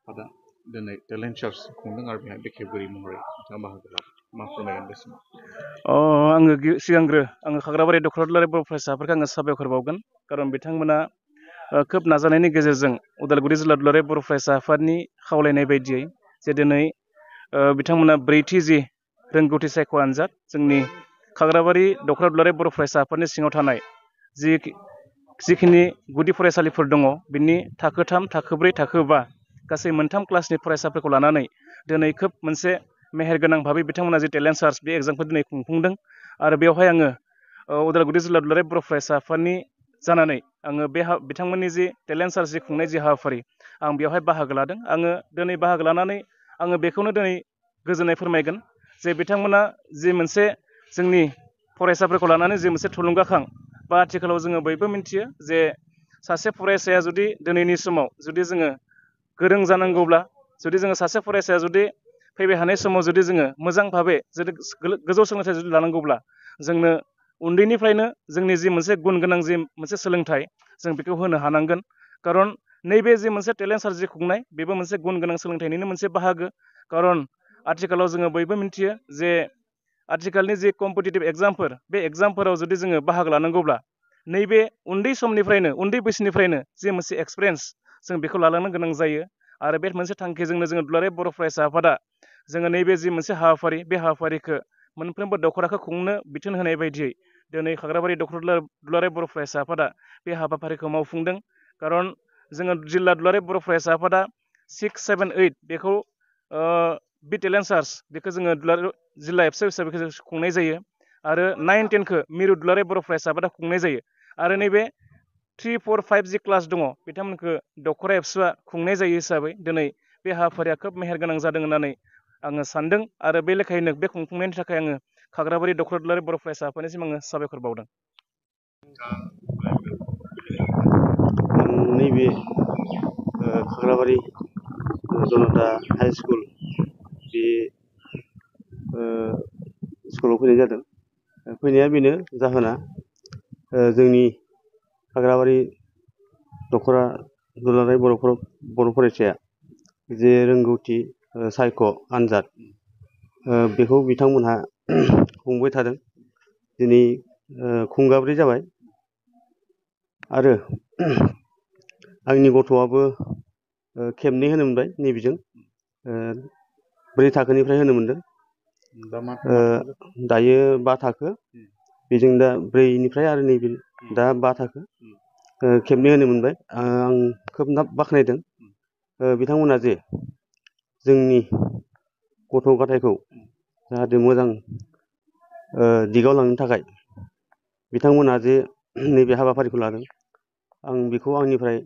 आफादा दिनै talent search खुंदों आरो बेहाय बेखेवगिरि महरै बिथाङा बाहागो लादों मा फोरमायगोन बे समाव आङो सिगांग्रो खाग्राबारि डक्टर दुलाराय बर' फरायसाफोरखौ आङो साबायखर बावगोन खारन बिथांमोना खोब नाजानायनि गेजेरजों उदालगुरि जिल्ला दुलाराय बर' फरायसा आफादनि खावलायनाय बायदियै जे दिनै बिथांमोना ब्रैथि जि रोंगौथि सायख' आनजाद जोंनि खाग्राबारि डक्टर दुलाराय बर' फरायसा आफादनि सिङाव थानाय जिखिनि गुदि फरायसालिफोर दङ बिनि थाखो 3 थाखो 4 थाखो 5 गासै मोनथाम क्लासनि फरायसाफोरखौ लानानै दिनै खोब मोनसे मेहेरगोनां भाबै बिथांमोना जि टेलेन्ट सार्च बे एग्जामखौ दिनै खुंफुंदों आरो बेवहाय आङो उदालगुरि जिल्ला दुलाराय बर' फरायसा आफादनि जानानै आङो बिथांमोननि जि टेलेन्ट सार्च जि खुंनाय जि हाबाफारि आं बेवहाय बाहागो लादों आङो दिनै बाहागो लानानै आङो बेखौनो दिनै गोजोननाय फोरमायगोन जे बिथांमोना जि मोनसे जोंनि फरायसाफोरखौ लानानै जि मोनसे थुलुंगाखां बा आथिखालाव जोङो बयबो मिन्थियो जे सासे फरायसाया जुदि दिनैनि समाव जुदि जोङो गोरों जानांगौब्ला जुदि जोङो सासे फरायसाया जुदि फैबाय थानाय समाव जुदि जोङो मोजां भाबै जुदि गोजौ सोलोंथाइ जुदि लानांगौब्ला जोंनो उन्दैनिफ्रायनो जोंनि जि मोनसे गुन गोनां जि मोनसे सोलोंथाइ जों बेखौ होनो हानांगोन खारन नैबे जि मोनसे टेलेन्ट सार्च जि खुंनाय बेबो मोनसे गुन गोनां सोलोंथाइनिनो मोनसे बाहागो खारन आथिखालाव जोङो बयबो मिन्थियो जे आथिखालनि जि कम्पिटिटिभ एग्जामफोर बे एग्जामफोराव जुदि जोङो बाहागो लानांगौब्ला नैबे उन्दै समनिफ्रायनो उन्दै बैसोनिफ्रायनो जे मोनसे एक्सपिरियेन्स जों बेखौ लालांनो गोनां जायो आरो बे मोनसे थांखिजोंनो जोङो दुलाराय बर' फरायसा आफादा जोङो नैबे जि मोनसे हाबाफारि बे हाबाफारिखौ मोनफ्रोमबो दख'राखौ खुंनो बिथोन होनाय बायदियै दिनै खाग्राबारि डक्टर दुलाराय बर' फरायसा आफादा बे हाबाफारिखौ मावफुंदों खारन जोङो जिल्ला दुलाराय बर' फरायसा आफादा 6, 7, 8 बेखौ बि टेलेन्ट सार्च बेखौ जोङो जिल्ला एबसु हिसाबै खुंनाय जायो आरो 9, 10खौ मिरु दुलाराय बर' फरायसा आफादा खुंनाय जायो आरो नैबे 3, 4, 5 जि क्लास दङ बिथांमोनखौ दख'रा एबसुआ खुंनाय जायो हिसाबै दिनै बे हाबाफारिया खोब मेहेरगोनां जादों होननानै आङो सानदों आरो बे लेखायैनो बे खुंफुंनायनि थाखाय आङो खाग्राबारि डक्टर दुलाराय बर' फरायसा आफादनिसिम आङो साबायखर बावदों नैबे खाग्राबारि जनता हाई स्कुल बे स्कुलाव फैनाय जादों फैनाया बेनो जाहोना जोंनि खाग्राबारि दख'रा दुलाराय बर' फरायसाया जे रोंगौथि सायख' आनजाद बेखौ बिथांमोनहा खुंबाय थादों दिनै खुंगाब्रै जाबाय आरो आंनि गथ'आबो खेबनै होनो मोनबाय नैबेजों 4 थाखोनिफ्राय होनो मोनदों दायो 5 थाखो बेजों दा 4निफ्राय आरो नैबे दा 5 थाखो खेबनै होनो मोनबाय आं खोब बाख्नायदों बिथांमोना जे जोंनि गथ' गथायखौ जाहाथे मोजां दिगाव लांनो थाखाय बिथांमोना जे नैबे हाबाफारिखौ लादों आं बेखौ आंनिफ्राय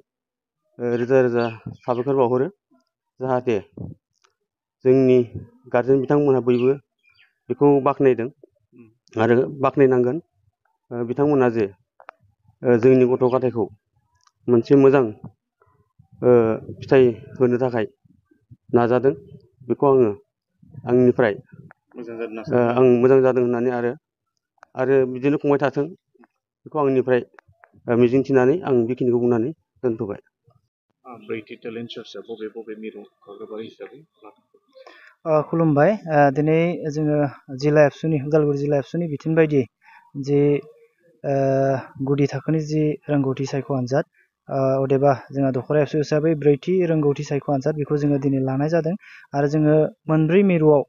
रोजा रोजा साबायखर बावहरो जाहाथे जोंनि गारजेन बिथांमोनहा बयबो बेखौ बाख्नायदों आरो बाख्नायनांगोन बिथांमोना जे जोंनि गथ' गथायखौ मोनसे मोजां फिथाइ होनो थाखाय नाजादों बेखौ आङो आंनिफ्राय आं मोजां जादों होननानै आरो बिदिनो खुंबाय थाथों बेखौ आंनिफ्राय मिजिंथिनानै आं बेखिनिखौ बुंनानै दोनथ'बाय ब्रैथि टेलेन्ट सार्चआ बबे मिरु खाग्राबारि हिसाबै खुलुमबाय दिनै जोङो जिल्ला एबसुनि उदालगुरि जिल्ला एबसुनि बिथोन बायदि जि गुदि थाखोनि जि रोंगौथि सायख' आनजाद अदेबा जोंहा दख'रा एबसु हिसाबै ब्रैथि रोंगौथि सायख' आनजाद बेखौ जोङो दिनै लानाय जादों आरो जोङो मोनब्रै मिरुआव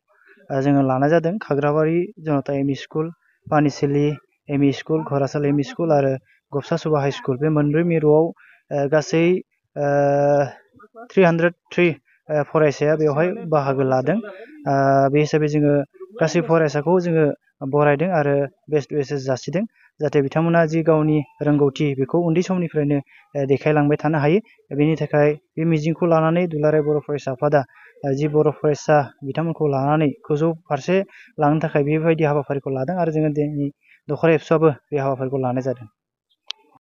जोङो लानाय जादों खाग्राबारि जनता M E school Panisali M E school Gharasal M E school आरो गबसासुबा हाइ स्कुल बे मोनब्रै मिरुआव गासै 303 फरायसाया बेवहाय बाहागो लादों बे हिसाबै जोङो गासै फरायसाखौ जोङो बरायदों आरो बेस्ट उइसेस जासिदों जाहाथे बिथांमोना जि गावनि रोंगौथि बेखौ उन्दै समनिफ्रायनो देखायलांबाय थानो हायो बेनि थाखाय बे मिजिंखौ लानानै दुलाराय बर' फरायसा आफादा जि बर' फरायसा बिथांमोनखौ लानानै गोजौ फारसे लांनो थाखाय बेबायदि हाबाफारिखौ लादों आरो जोङो दिनै दख'रा एबसुआबो बे हाबाफारिखौ लानाय जादों